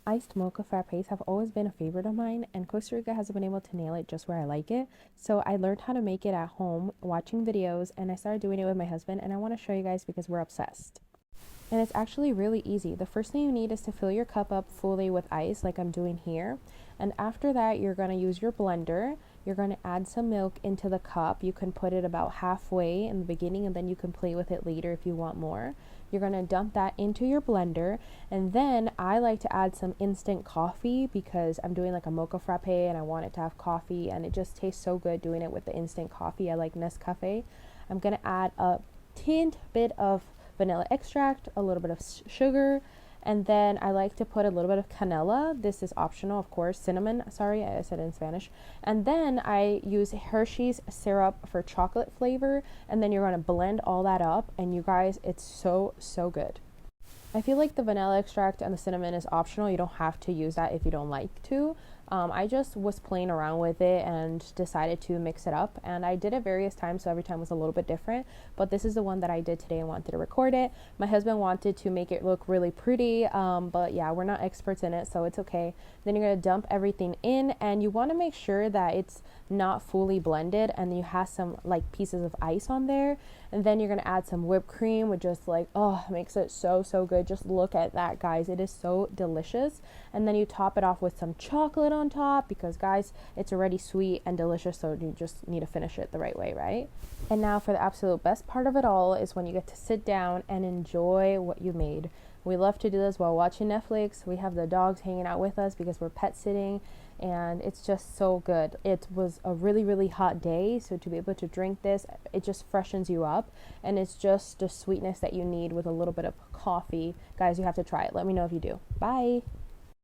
Iced mocha frappes have always been a favorite of mine, and Costa Rica hasn't been able to nail it just where I like it. So I learned how to make it at home watching videos, and I started doing it with my husband, and I want to show you guys because we're obsessed. And it's actually really easy. The first thing you need is to fill your cup up fully with ice, like I'm doing here. And after that, you're going to use your blender. You're going to add some milk into the cup. You can put it about halfway in the beginning, and then you can play with it later if you want more. You're going to dump that into your blender, and then I like to add some instant coffee because I'm doing like a mocha frappe and I want it to have coffee, and it just tastes so good doing it with the instant coffee. I like Nescafe. I'm going to add a tint bit of vanilla extract, a little bit of sugar, and then I like to put a little bit of canela. This is optional, of course. Cinnamon, sorry, I said it in Spanish. And then I use Hershey's syrup for chocolate flavor, and then you're going to blend all that up, and you guys, it's so good. I feel like the vanilla extract and the cinnamon is optional. You don't have to use that if you don't like to. I just was playing around with it and decided to mix it up, and I did it various times, so every time was a little bit different, but this is the one that I did today and wanted to record it. My husband wanted to make it look really pretty, but yeah, we're not experts in it, so it's okay. Then you're going to dump everything in, and you want to make sure that it's not fully blended and you have some like pieces of ice on there, and then you're going to add some whipped cream, which just like, oh, makes it so good. Just look at that, guys. It is so delicious. And then you top it off with some chocolate on top because, guys, it's already sweet and delicious, so you just need to finish it the right way, right? And now for the absolute best part of it all is when you get to sit down and enjoy what you made. We love to do this while watching Netflix. We have the dogs hanging out with us because we're pet sitting, and it's just so good. It was a really hot day, so to be able to drink this, it just freshens you up, and it's just the sweetness that you need with a little bit of coffee. Guys, you have to try it. Let me know if you do. Bye.